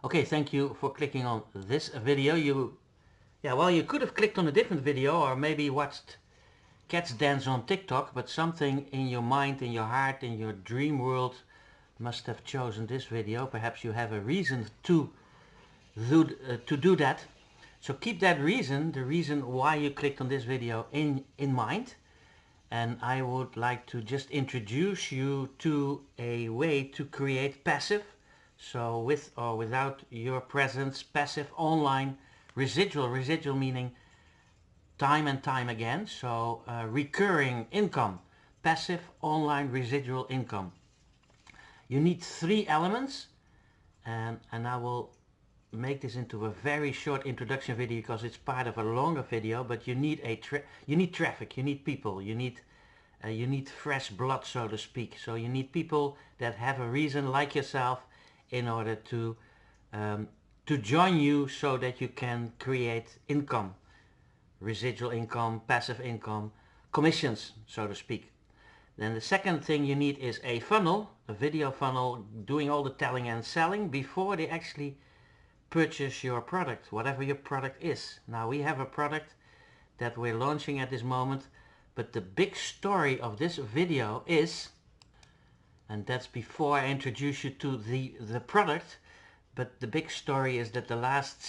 Okay, thank you for clicking on this video. You could have clicked on a different video or maybe watched cats dance on TikTok, but something in your mind, in your heart, in your dream world must have chosen this video. Perhaps you have a reason to do that. So keep that reason, the reason why you clicked on this video in mind. And I would like to just introduce you to a way to create passive, so with or without your presence, passive online residual meaning time and time again, so recurring income, passive online residual income. You need three elements, and I will make this into a very short introduction video because it's part of a longer video. But you need traffic, you need people, you need fresh blood, so to speak. So you need people that have a reason, like yourself, in order to join you so that you can create income, residual income, passive income, commissions, so to speak. Then the second thing you need is a funnel, a video funnel, doing all the telling and selling before they actually purchase your product, whatever your product is. Now we have a product that we're launching at this moment, but the big story of this video is, and that's before I introduce you to the product, but the big story is that the last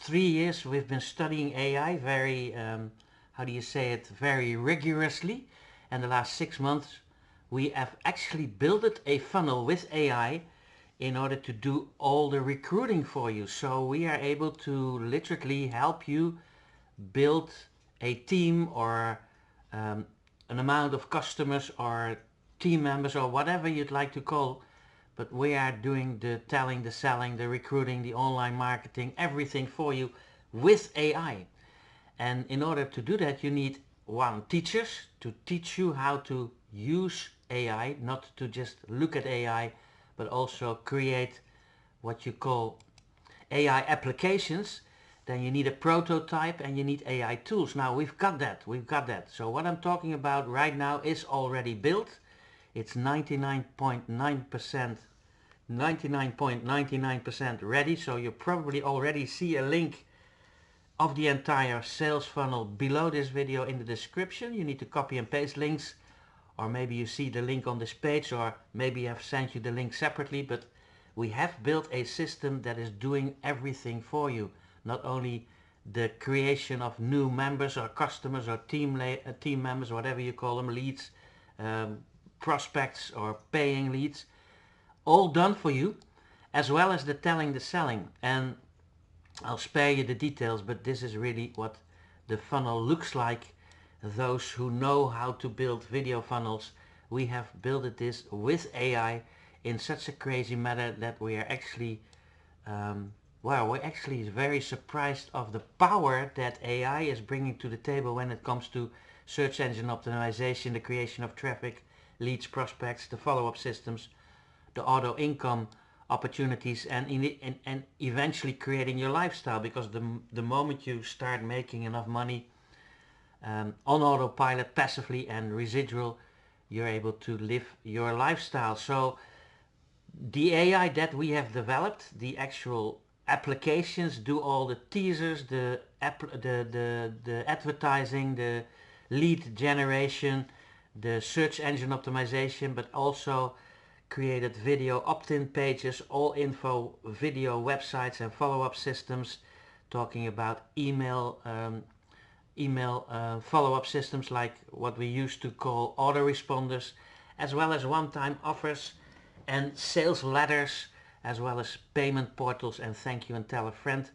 3 years we've been studying AI very, very rigorously, and the last 6 months we have actually built a funnel with AI in order to do all the recruiting for you. So we are able to literally help you build a team or an amount of customers or team members or whatever you'd like to call, but we are doing the telling, the selling, the recruiting, the online marketing, everything for you with AI. And in order to do that, you need teachers to teach you how to use AI, not to just look at AI, but also create what you call AI applications. Then you need a prototype and you need AI tools. Now we've got that. So what I'm talking about right now is already built. It's 99.99% ready. So you probably already see a link of the entire sales funnel below this video in the description. You need to copy and paste links, or maybe you see the link on this page, or maybe I've sent you the link separately, but we have built a system that is doing everything for you. Not only the creation of new members or customers or team members, whatever you call them, leads, prospects or paying leads, all done for you, as well as the telling, the selling. And I'll spare you the details, but this is really what the funnel looks like. Those who know how to build video funnels, we have built this with AI in such a crazy manner that we are actually we're actually very surprised of the power that AI is bringing to the table when it comes to search engine optimization, the creation of traffic, leads, prospects, the follow-up systems, the auto income opportunities, and eventually creating your lifestyle. Because the moment you start making enough money on autopilot, passively and residual, you're able to live your lifestyle. So the AI that we have developed, the actual applications, do all the teasers, the advertising, the lead generation, the search engine optimization, but also created video opt-in pages, all info video websites and follow-up systems, talking about email follow-up systems like what we used to call autoresponders, as well as one-time offers and sales ladders, as well as payment portals and thank you and tell a friend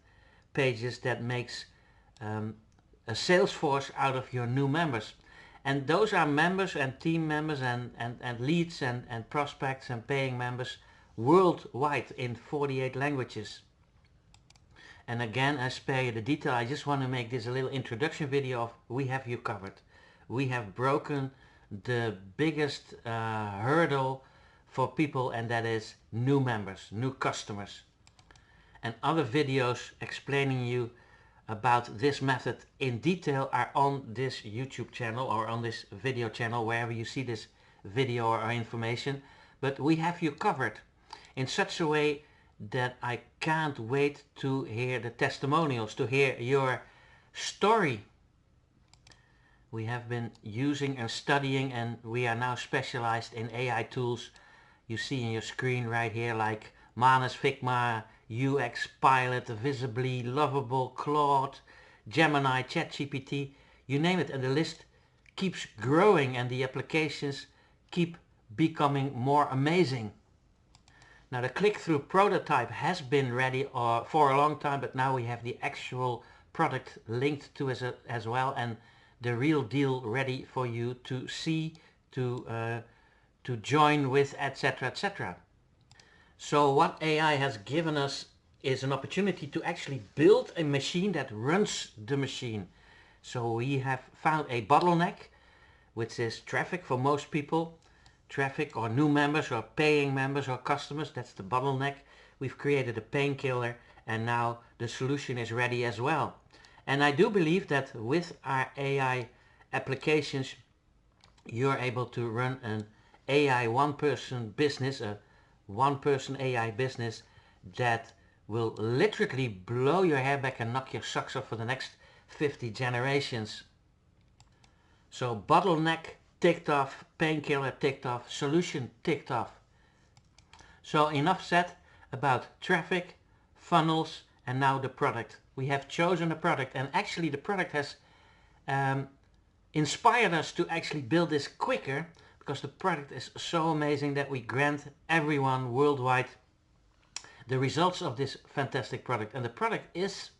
pages that makes a sales force out of your new members. And those are members and team members and leads and prospects and paying members worldwide in 48 languages. And again, I spare you the detail. I just want to make this a little introduction video of we have you covered. We have broken the biggest hurdle for people, and that is new members, new customers. And other videos explaining you about this method in detail are on this YouTube channel or on this video channel, wherever you see this video or information. But we have you covered in such a way that I can't wait to hear the testimonials, to hear your story. We have been using and studying, and we are now specialized in AI tools. You see in your screen right here, like Manus, Figma, UX Pilot, Visibly, Lovable, Claude, Gemini, ChatGPT, you name it, and the list keeps growing and the applications keep becoming more amazing. Now the click-through prototype has been ready for a long time, but now we have the actual product linked to us as well, and the real deal ready for you to see, to join with, etc., etc. So what AI has given us is an opportunity to actually build a machine that runs the machine. So we have found a bottleneck, which is traffic for most people. Traffic or new members or paying members or customers, that's the bottleneck. We've created a painkiller, and now the solution is ready as well. And I do believe that with our AI applications, you're able to run an AI one-person business, a one-person AI business that will literally blow your hair back and knock your socks off for the next 50 generations. So bottleneck ticked off, painkiller ticked off, solution ticked off. So enough said about traffic, funnels, and now the product. We have chosen a product, and actually the product has inspired us to actually build this quicker, because the product is so amazing that we grant everyone worldwide the results of this fantastic product. And the product is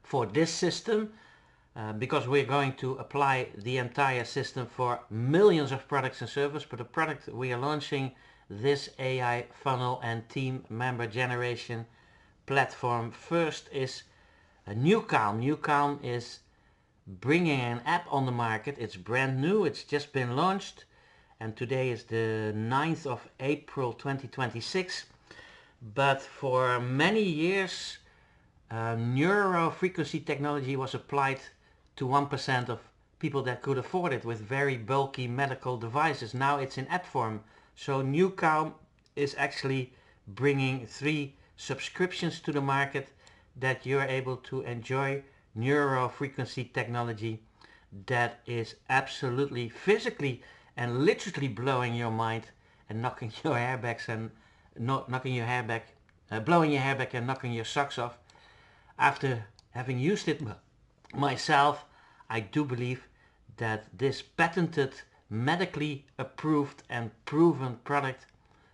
for this system, because we're going to apply the entire system for millions of products and services, but the product we are launching, this AI funnel and team member generation platform, first is NuCalm. NuCalm is bringing an app on the market. It's brand new, it's just been launched, and today is the 9th of April 2026. But for many years neuro frequency technology was applied to 1% of people that could afford it with very bulky medical devices. Now it's in app form. So NuCalm is actually bringing 3 subscriptions to the market that you're able to enjoy neuro frequency technology that is absolutely physically and literally blowing your mind and knocking your hair back and blowing your hair back and knocking your socks off. After having used it myself, I do believe that this patented, medically approved and proven product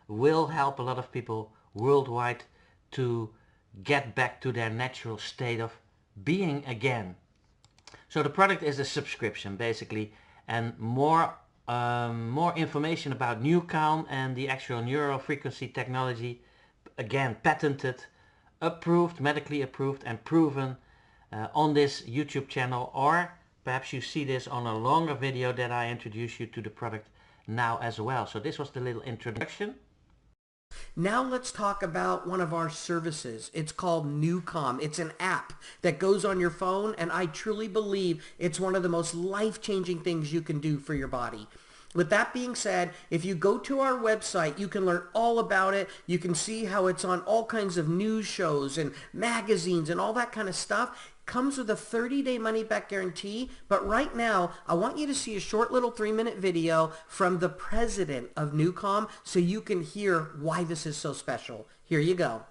will help a lot of people worldwide to get back to their natural state of being again. So the product is a subscription basically, and more information about NuCalm and the actual neuro frequency technology, again patented, approved, medically approved and proven, on this YouTube channel, or perhaps you see this on a longer video that I introduce you to the product now as well. So this was the little introduction. Now let's talk about one of our services. It's called NuCalm. It's an app that goes on your phone, and I truly believe it's one of the most life-changing things you can do for your body. With that being said, if you go to our website, you can learn all about it. You can see how it's on all kinds of news shows and magazines and all that kind of stuff. Comes with a 30-day money-back guarantee, but right now, I want you to see a short little 3-minute video from the president of NuCalm so you can hear why this is so special. Here you go.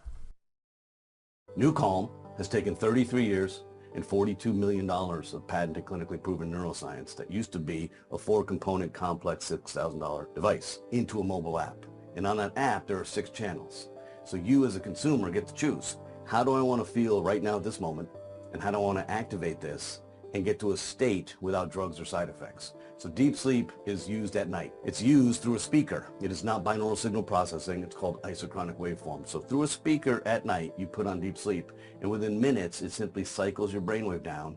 NuCalm has taken 33 years and $42 million of patented clinically proven neuroscience that used to be a 4-component complex $6,000 device into a mobile app. And on that app, there are 6 channels. So you as a consumer get to choose, how do I want to feel right now at this moment, and how do I want to activate this and get to a state without drugs or side effects. So deep sleep is used at night. It's used through a speaker. It is not binaural signal processing. It's called isochronic waveform. So through a speaker at night, you put on deep sleep, and within minutes, it simply cycles your brainwave down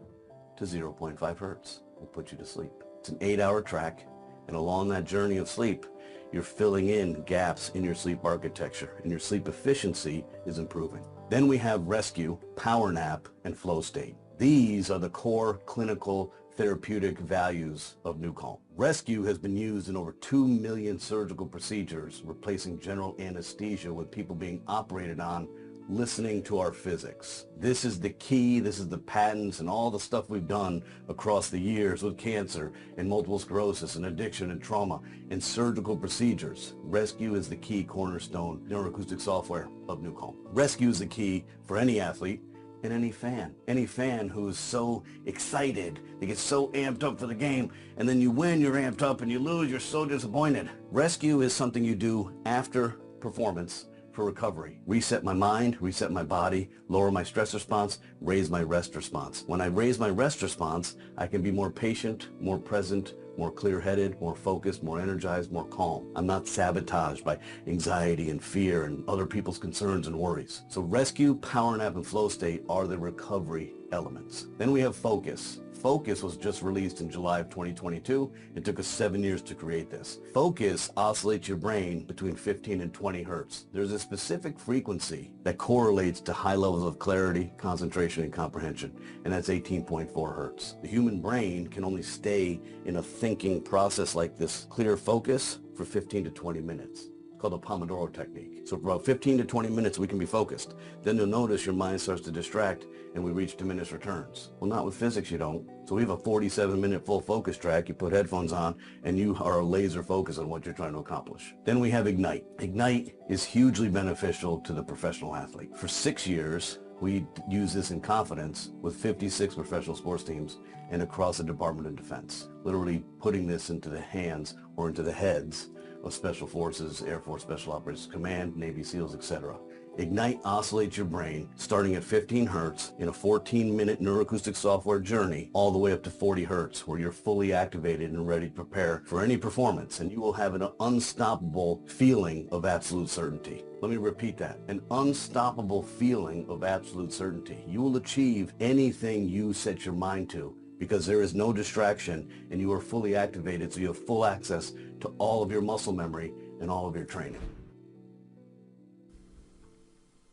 to 0.5 hertz and puts you to sleep. It's an 8-hour track, and along that journey of sleep, you're filling in gaps in your sleep architecture, and your sleep efficiency is improving. Then we have rescue, power nap, and flow state. These are the core clinical therapeutic values of NuCalm. Rescue has been used in over 2 million surgical procedures, replacing general anesthesia with people being operated on listening to our physics. This is the key. This is the patents and all the stuff we've done across the years with cancer and multiple sclerosis and addiction and trauma and surgical procedures. Rescue is the key cornerstone neuroacoustic software of NuCalm. Rescue is the key for any athlete and any fan who is so excited, they get so amped up for the game, and then you win, you're amped up, and you lose, you're so disappointed. Rescue is something you do after performance for recovery. Reset my mind, reset my body, lower my stress response, raise my rest response. When I raise my rest response, I can be more patient, more present, more clear-headed, more focused, more energized, more calm. I'm not sabotaged by anxiety and fear and other people's concerns and worries. So rescue, power nap, and flow state are the recovery elements. Then we have focus. Focus was just released in July of 2022. It took us 7 years to create this. Focus oscillates your brain between 15 and 20 hertz. There's a specific frequency that correlates to high levels of clarity, concentration, and comprehension, and that's 18.4 hertz. The human brain can only stay in a thinking process like this clear focus for 15 to 20 minutes. It's called the Pomodoro technique. So for about 15 to 20 minutes we can be focused. Then you'll notice your mind starts to distract and we reach diminished returns. Well, not with physics you don't. So we have a 47-minute full focus track. You put headphones on and you are laser focused on what you're trying to accomplish. Then we have Ignite. Ignite is hugely beneficial to the professional athlete. For 6 years, we use this in confidence with 56 professional sports teams and across the Department of Defense. Literally putting this into the hands or into the heads of Special Forces, Air Force Special Operations Command, Navy SEALs, etc. Ignite oscillates your brain starting at 15 hertz in a 14-minute neuroacoustic software journey all the way up to 40 hertz where you're fully activated and ready to prepare for any performance, and you will have an unstoppable feeling of absolute certainty. Let me repeat that. An unstoppable feeling of absolute certainty. You will achieve anything you set your mind to because there is no distraction and you are fully activated, so you have full access to all of your muscle memory and all of your training.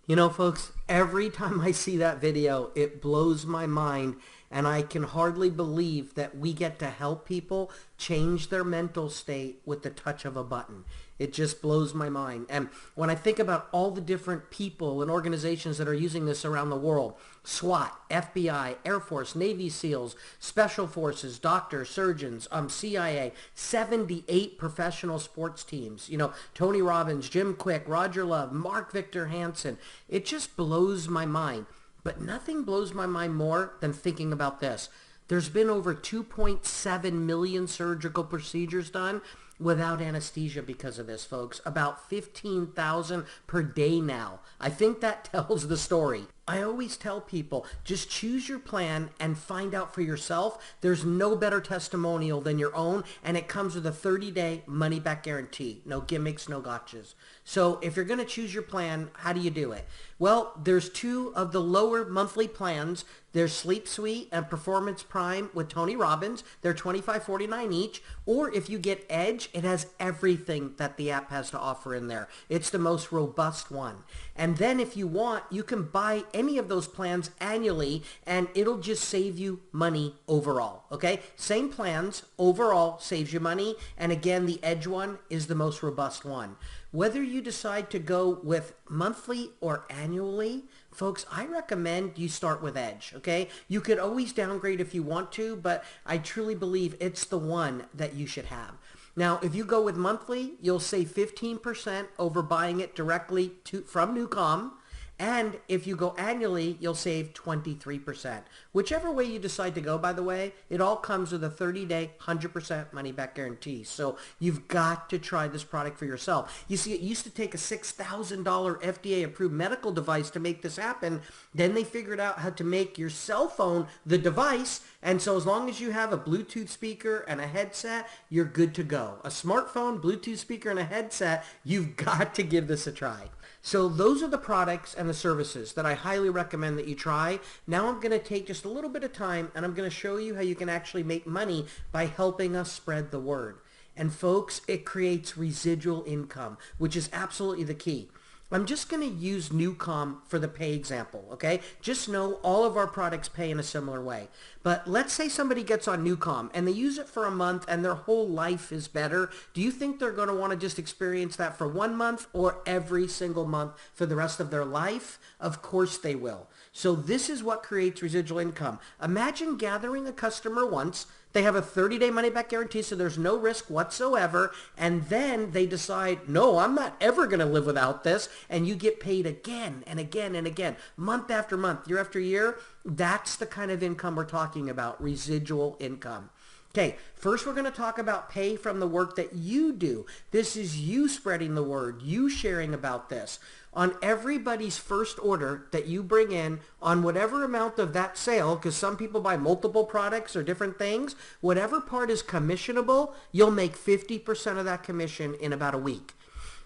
You know, folks, every time I see that video, it blows my mind, and I can hardly believe that we get to help people change their mental state with the touch of a button. It just blows my mind. And when I think about all the different people and organizations that are using this around the world, SWAT, FBI, Air Force, Navy SEALs, Special Forces, doctors, surgeons, CIA, 78 professional sports teams, you know, Tony Robbins, Jim Quick, Roger Love, Mark Victor Hansen. It just blows my mind. But nothing blows my mind more than thinking about this. There's been over 2.7 million surgical procedures done without anesthesia because of this, folks. About 15,000 per day now. I think that tells the story. I always tell people, just choose your plan and find out for yourself. There's no better testimonial than your own, and it comes with a 30-day money-back guarantee. No gimmicks, no gotchas. So if you're going to choose your plan, how do you do it? Well, there's two of the lower monthly plans. There's Sleep Suite and Performance Prime with Tony Robbins. They're $25.49 each. Or if you get Edge, it has everything that the app has to offer in there. It's the most robust one. And then if you want, you can buy any of those plans annually, and it'll just save you money overall, okay? Same plans, overall saves you money, and again, the Edge one is the most robust one. Whether you decide to go with monthly or annually, folks, I recommend you start with Edge, okay? You could always downgrade if you want to, but I truly believe it's the one that you should have. Now, if you go with monthly, you'll save 15% over buying it directly from NuCalm. And if you go annually, you'll save 23%. Whichever way you decide to go, by the way, it all comes with a 30-day, 100% money-back guarantee. So you've got to try this product for yourself. You see, it used to take a $6,000 FDA-approved medical device to make this happen. Then they figured out how to make your cell phone the device. And so as long as you have a Bluetooth speaker and a headset, you're good to go. A smartphone, Bluetooth speaker, and a headset, you've got to give this a try. So those are the products and the services that I highly recommend that you try. Now I'm going to take just a little bit of time and I'm going to show you how you can actually make money by helping us spread the word. And folks, it creates residual income, which is absolutely the key. I'm just going to use NuCalm for the pay example, okay? Just know all of our products pay in a similar way. But let's say somebody gets on NuCalm and they use it for a month and their whole life is better. Do you think they're going to want to just experience that for 1 month or every single month for the rest of their life? Of course they will. So this is what creates residual income. Imagine gathering a customer once. They have a 30-day money-back guarantee, so there's no risk whatsoever. And then they decide, no, I'm not ever going to live without this. And you get paid again and again and again, month after month, year after year. That's the kind of income we're talking about, residual income. Okay, first we're going to talk about pay from the work that you do. This is you spreading the word, you sharing about this. On everybody's first order that you bring in, on whatever amount of that sale, because some people buy multiple products or different things, whatever part is commissionable, you'll make 50% of that commission in about a week.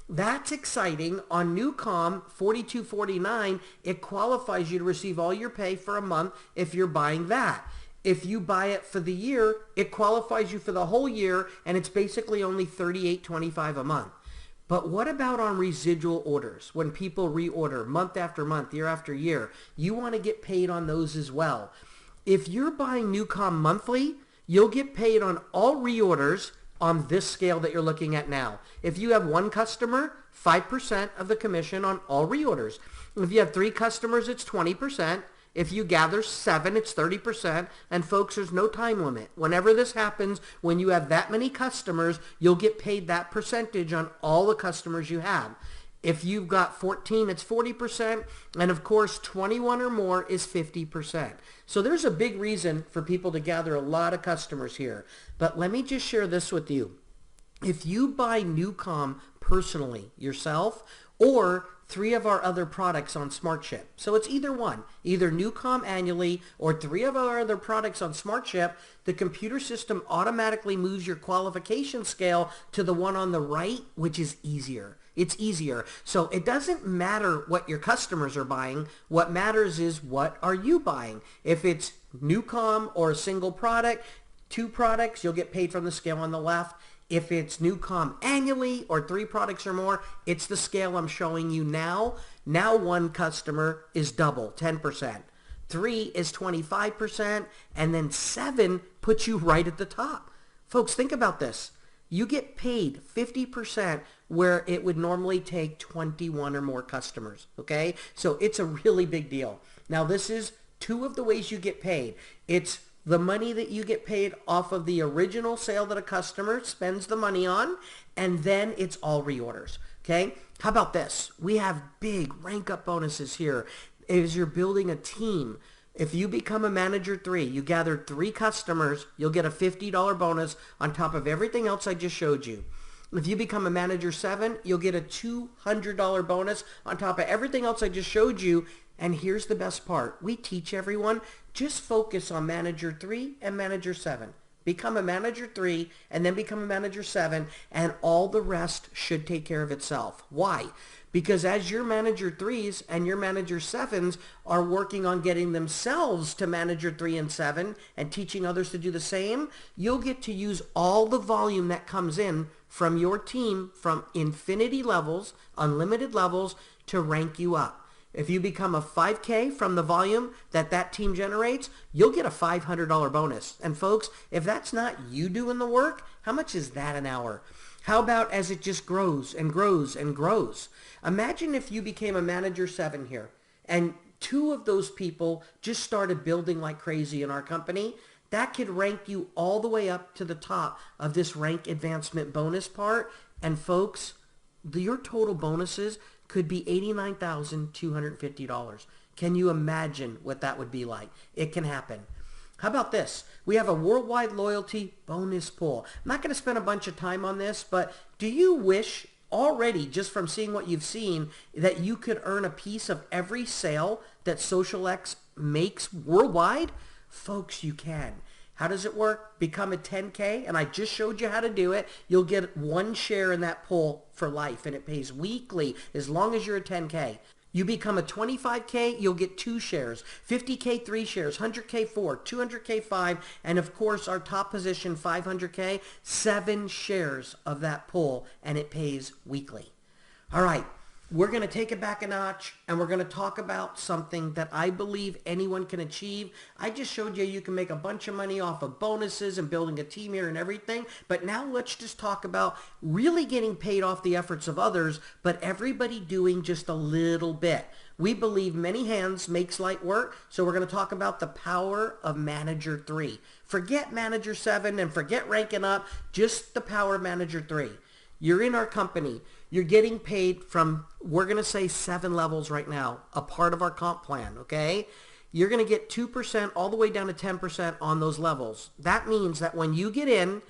That's exciting. On NuCalm 4249, it qualifies you to receive all your pay for a month if you're buying that. If you buy it for the year, it qualifies you for the whole year, and it's basically only $38.25 a month. But what about on residual orders? When people reorder month after month, year after year, you want to get paid on those as well. If you're buying NuCalm monthly, you'll get paid on all reorders on this scale that you're looking at now. If you have one customer, 5% of the commission on all reorders. If you have 3 customers, it's 20%. If you gather 7, it's 30%. And folks, there's no time limit. Whenever this happens, when you have that many customers, you'll get paid that percentage on all the customers you have. If you've got 14, it's 40%. And of course, 21 or more is 50%. So there's a big reason for people to gather a lot of customers here. But let me just share this with you. If you buy NuCalm personally yourself, or 3 of our other products on SmartShip. So it's either one, either NuCalm annually or 3 of our other products on SmartShip, the computer system automatically moves your qualification scale to the one on the right, which is easier. It's easier. So it doesn't matter what your customers are buying. What matters is what are you buying. If it's NuCalm or a single product, 2 products, you'll get paid from the scale on the left. If it's NuCalm annually or 3 products or more, it's the scale I'm showing you now. Now 1 customer is double, 10%. 3 is 25%, and then 7 puts you right at the top. Folks, think about this. You get paid 50% where it would normally take 21 or more customers, okay? So it's a really big deal. Now this is 2 of the ways you get paid. It's the money that you get paid off of the original sale that a customer spends the money on, and then it's all reorders, okay? How about this? We have big rank up bonuses here. As you're building a team, if you become a manager 3, you gather 3 customers, you'll get a $50 bonus on top of everything else I just showed you. If you become a manager 7, you'll get a $200 bonus on top of everything else I just showed you. And here's the best part. We teach everyone, just focus on manager 3 and manager 7. Become a manager 3 and then become a manager 7, and all the rest should take care of itself. Why? Because as your manager 3s and your manager 7s are working on getting themselves to manager 3 and 7 and teaching others to do the same, you'll get to use all the volume that comes in from your team from infinity levels, unlimited levels, to rank you up. If you become a 5K from the volume that team generates, you'll get a $500 bonus. And folks, if that's not you doing the work, how much is that an hour? How about as it just grows and grows and grows? Imagine if you became a manager 7 here and 2 of those people just started building like crazy in our company. That could rank you all the way up to the top of this rank advancement bonus part. And folks, your total bonuses could be $89,250. Can you imagine what that would be like? It can happen. How about this? We have a worldwide loyalty bonus pool. I'm not going to spend a bunch of time on this, but do you wish already, just from seeing what you've seen, that you could earn a piece of every sale that SocialX makes worldwide? Folks, you can. How does it work? Become a 10K, and I just showed you how to do it. You'll get 1 share in that pool for life, and it pays weekly as long as you're a 10K. You become a 25K, you'll get 2 shares, 50K 3 shares, 100K 4, 200K 5, and of course our top position 500K, 7 shares of that pool, and it pays weekly. All right, We're going to take it back a notch, and we're going to talk about something that I believe anyone can achieve. I just showed you can make a bunch of money off of bonuses and building a team here and everything. But now let's just talk about really getting paid off the efforts of others, but everybody doing just a little bit. We believe many hands makes light work, so we're going to talk about the power of Manager 3. Forget Manager 7 and forget ranking up, just the power of Manager 3. You're in our company. You're getting paid from, we're going to say 7 levels right now, a part of our comp plan, okay? You're going to get 2% all the way down to 10% on those levels. That means that when you get in,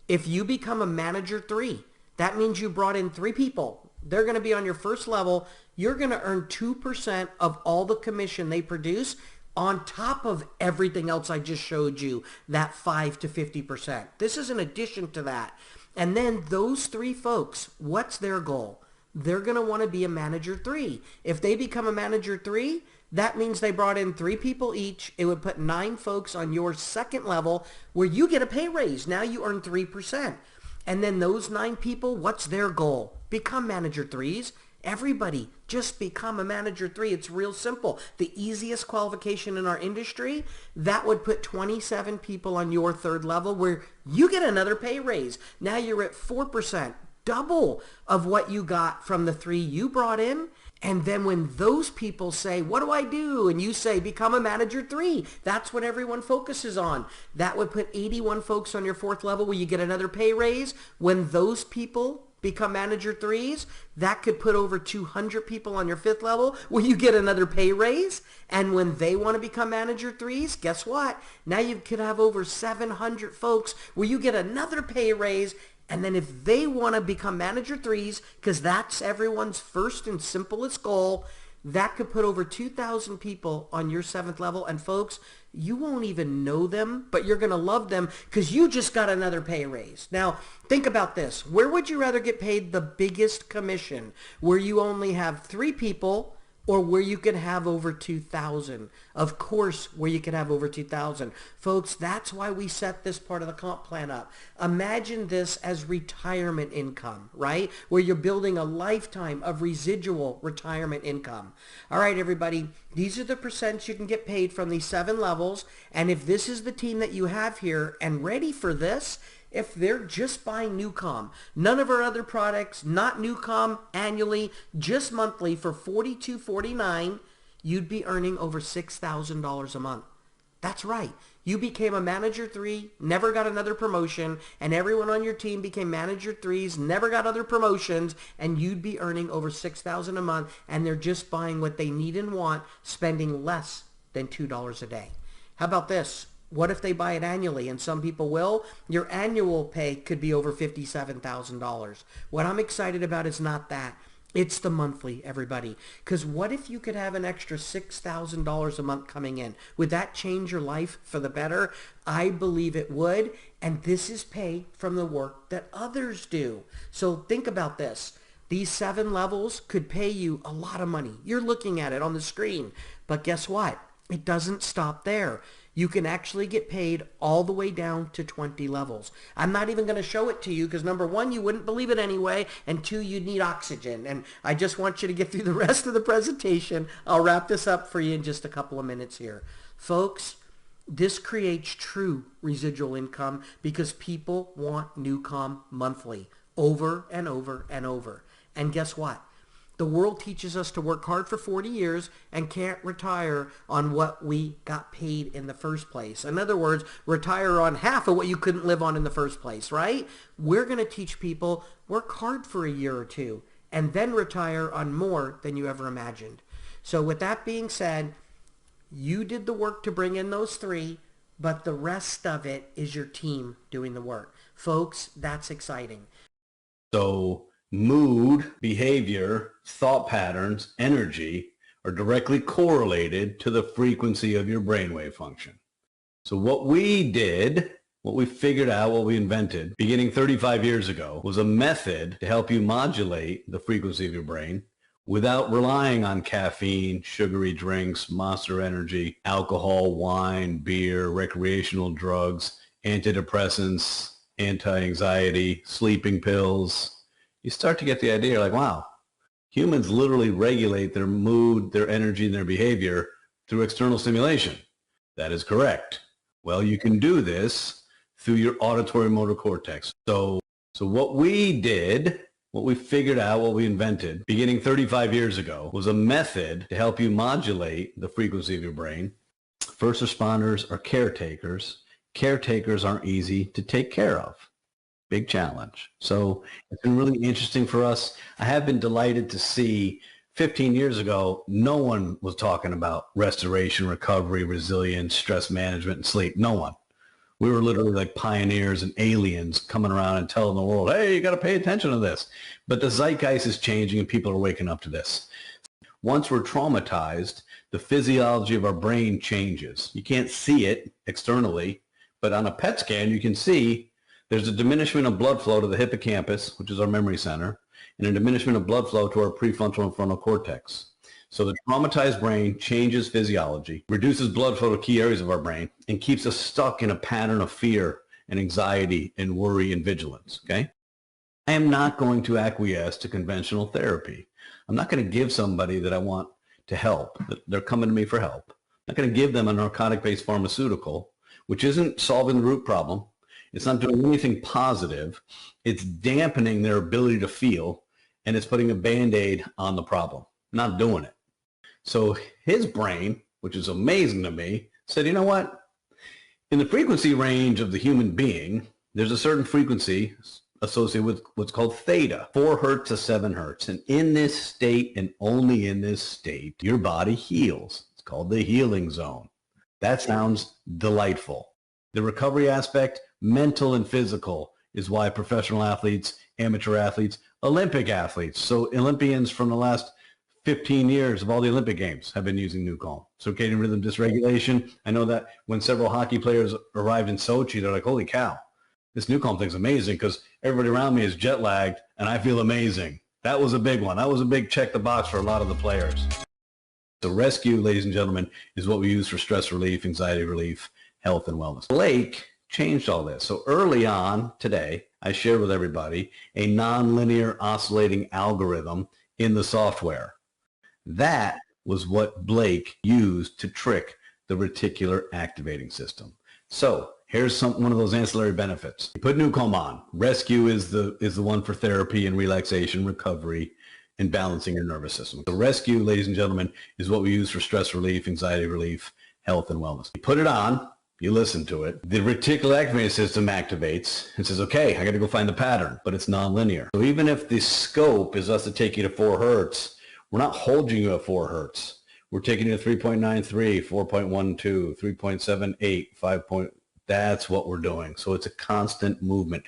if you become a Manager 3, that means you brought in 3 people. They're going to be on your first level. You're going to earn 2% of all the commission they produce on top of everything else I just showed you, that 5 to 50%. This is in addition to that. And then those 3 folks, what's their goal? They're going to want to be a Manager 3. If they become a Manager 3, that means they brought in 3 people each. It would put 9 folks on your second level where you get a pay raise. Now you earn 3%. And then those 9 people, what's their goal? Become Manager 3s. Everybody, just become a Manager 3. It's real simple. The easiest qualification in our industry, that would put 27 people on your third level where you get another pay raise. Now you're at 4%, double of what you got from the 3 you brought in. And then when those people say, what do I do? And you say, become a Manager 3. That's what everyone focuses on. That would put 81 folks on your fourth level where you get another pay raise. When those people become Manager 3s, that could put over 200 people on your fifth level where you get another pay raise. And when they want to become Manager 3s, guess what? Now you could have over 700 folks where you get another pay raise. And then if they want to become Manager 3s, because that's everyone's first and simplest goal, that could put over 2,000 people on your 7th level. And folks, you won't even know them, but you're going to love them because you just got another pay raise. Now, think about this. Where would you rather get paid the biggest commission? Where you only have 3 people, or where you could have over 2,000? Of course, where you could have over 2,000. Folks, that's why we set this part of the comp plan up. Imagine this as retirement income, right? Where you're building a lifetime of residual retirement income. All right, everybody, these are the percents you can get paid from these 7 levels. And if this is the team that you have here and ready for this, if they're just buying NuCalm, none of our other products, not NuCalm annually, just monthly for $42.49, you'd be earning over $6,000 a month. That's right. You became a Manager 3, never got another promotion, and everyone on your team became Manager 3s, never got other promotions, and you'd be earning over $6,000 a month, and they're just buying what they need and want, spending less than $2 a day. How about this? What if they buy it annually? And some people will. Your annual pay could be over $57,000. What I'm excited about is not that. It's the monthly, everybody. Because what if you could have an extra $6,000 a month coming in? Would that change your life for the better? I believe it would. And this is pay from the work that others do. So think about this. These 7 levels could pay you a lot of money. You're looking at it on the screen. But guess what? It doesn't stop there. You can actually get paid all the way down to 20 levels. I'm not even going to show it to you because number 1, you wouldn't believe it anyway, and 2, you'd need oxygen. And I just want you to get through the rest of the presentation. I'll wrap this up for you in just a couple of minutes here. Folks, this creates true residual income because people want NuCalm monthly, over and over and over. And guess what? The world teaches us to work hard for 40 years and can't retire on what we got paid in the first place. In other words, retire on half of what you couldn't live on in the first place, right? We're going to teach people work hard for a year or 2 and then retire on more than you ever imagined. So with that being said, you did the work to bring in those 3, but the rest of it is your team doing the work. Folks, that's exciting. So mood, behavior, thought patterns, energy are directly correlated to the frequency of your brainwave function. So what we did, what we figured out, what we invented beginning 35 years ago was a method to help you modulate the frequency of your brain without relying on caffeine, sugary drinks, Monster Energy, alcohol, wine, beer, recreational drugs, antidepressants, anti-anxiety, sleeping pills. You start to get the idea like, wow, Humans literally regulate their mood, their energy, and their behavior through external stimulation. That is correct. Well, you can do this through your auditory motor cortex. So what we did, what we figured out, what we invented beginning 35 years ago was a method to help you modulate the frequency of your brain. First responders are caretakers. Caretakers aren't easy to take care of. Big challenge. So it's been really interesting for us. I have been delighted to see 15 years ago, no one was talking about restoration, recovery, resilience, stress management, and sleep. No one. We were literally like pioneers and aliens coming around and telling the world, hey, you got to pay attention to this. But the zeitgeist is changing and people are waking up to this. Once we're traumatized, the physiology of our brain changes. You can't see it externally, but on a PET scan, you can see there's a diminishment of blood flow to the hippocampus, which is our memory center, and a diminishment of blood flow to our prefrontal and frontal cortex. So the traumatized brain changes physiology, reduces blood flow to key areas of our brain, and keeps us stuck in a pattern of fear and anxiety and worry and vigilance, okay? I am not going to acquiesce to conventional therapy. I'm not going to give somebody that I want to help, that they're coming to me for help. I'm not going to give them a narcotic-based pharmaceutical, which isn't solving the root problem. It's not doing anything positive. It's dampening their ability to feel, and it's putting a Band-Aid on the problem. Not doing it. So his brain, which is amazing to me, said, you know what? In the frequency range of the human being, there's a certain frequency associated with what's called theta, 4 hertz to 7 hertz. And in this state, and only in this state, your body heals. It's called the healing zone. That sounds delightful. The recovery aspect, mental and physical, is why professional athletes, amateur athletes, Olympic athletes, so Olympians from the last 15 years of all the Olympic Games have been using NuCalm. Circadian rhythm dysregulation. I know that when several hockey players arrived in Sochi, they're like, holy cow, this NuCalm thing's amazing because everybody around me is jet lagged and I feel amazing. That was a big one. That was a big check the box for a lot of the players. So rescue, ladies and gentlemen, is what we use for stress relief, anxiety relief, health and wellness. Blake changed all this. So early on today, I shared with everybody a nonlinear oscillating algorithm in the software. That was what Blake used to trick the reticular activating system. So here's one of those ancillary benefits. You put NuCalm on. Rescue is the one for therapy and relaxation, recovery, and balancing your nervous system. So rescue, ladies and gentlemen, is what we use for stress relief, anxiety relief, health and wellness. You put it on, you listen to it, the reticular activating system activates and says, okay, I got to go find the pattern, but it's nonlinear. So even if the scope is us to take you to 4 hertz, we're not holding you at 4 hertz. We're taking you to 3.93, 4.12, 3.78, 5. That's what we're doing. So it's a constant movement.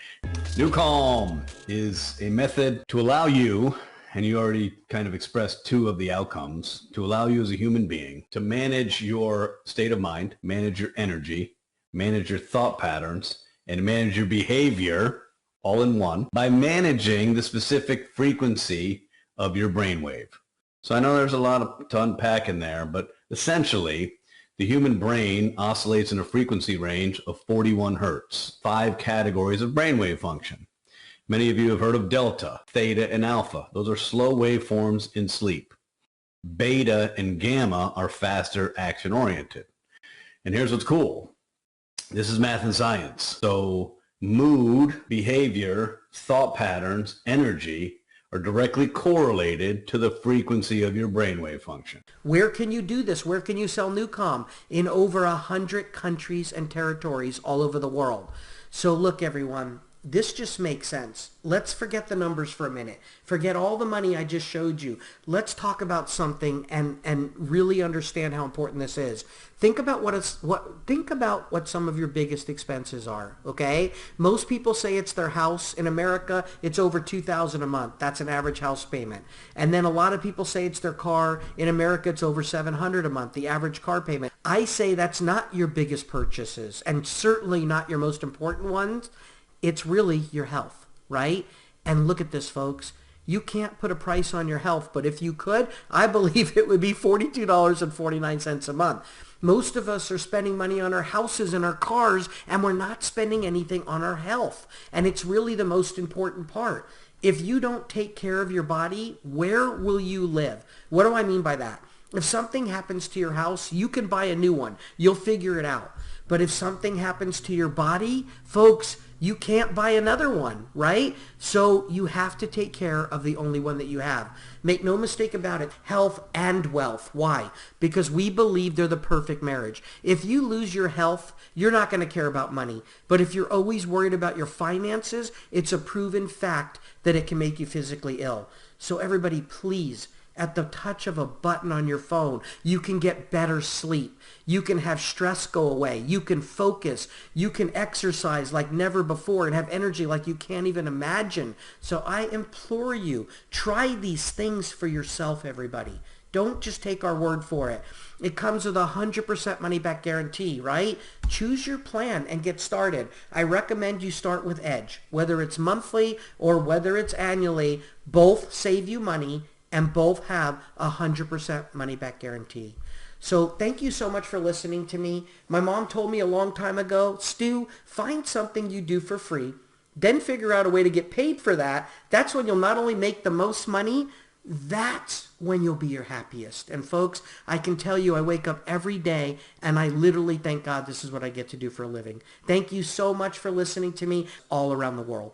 NuCalm is a method to allow you, and you already kind of expressed 2 of the outcomes, to allow you as a human being to manage your state of mind, manage your energy, manage your thought patterns, and manage your behavior all in one by managing the specific frequency of your brainwave. So I know there's a lot to unpack in there, but essentially the human brain oscillates in a frequency range of 41 hertz, 5 categories of brainwave function. Many of you have heard of delta, theta, and alpha. Those are slow waveforms in sleep. Beta and gamma are faster, action-oriented. And here's what's cool. This is math and science. So mood, behavior, thought patterns, energy are directly correlated to the frequency of your brainwave function. Where can you do this? Where can you sell NuCalm? In over 100 countries and territories all over the world. So look, everyone, this just makes sense. Let's forget the numbers for a minute. Forget all the money I just showed you. Let's talk about something and really understand how important this is. Think about what some of your biggest expenses are, okay? Most people say it's their house. In America, it's over $2,000 a month. That's an average house payment. And then a lot of people say it's their car. In America, it's over $700 a month, the average car payment. I say that's not your biggest purchases and certainly not your most important ones. It's really your health, right? And look at this, folks. You can't put a price on your health, but if you could, I believe it would be $42.49 a month. Most of us are spending money on our houses and our cars, and we're not spending anything on our health. And it's really the most important part. If you don't take care of your body, where will you live? What do I mean by that? If something happens to your house, you can buy a new one. You'll figure it out. But if something happens to your body, folks, you can't buy another one, right? So you have to take care of the only one that you have. Make no mistake about it, health and wealth. Why? Because we believe they're the perfect marriage. If you lose your health, you're not going to care about money. But if you're always worried about your finances, it's a proven fact that it can make you physically ill. So everybody, please, at the touch of a button on your phone, you can get better sleep. You can have stress go away. You can focus. You can exercise like never before and have energy like you can't even imagine. So I implore you, try these things for yourself, everybody. Don't just take our word for it. It comes with a 100% money back guarantee, right? Choose your plan and get started. I recommend you start with Edge. Whether it's monthly or whether it's annually, both save you money and both have a 100% money back guarantee. So thank you so much for listening to me. My mom told me a long time ago, Stu, find something you do for free, then figure out a way to get paid for that. That's when you'll not only make the most money, that's when you'll be your happiest. And folks, I can tell you I wake up every day and I literally thank God this is what I get to do for a living. Thank you so much for listening to me all around the world.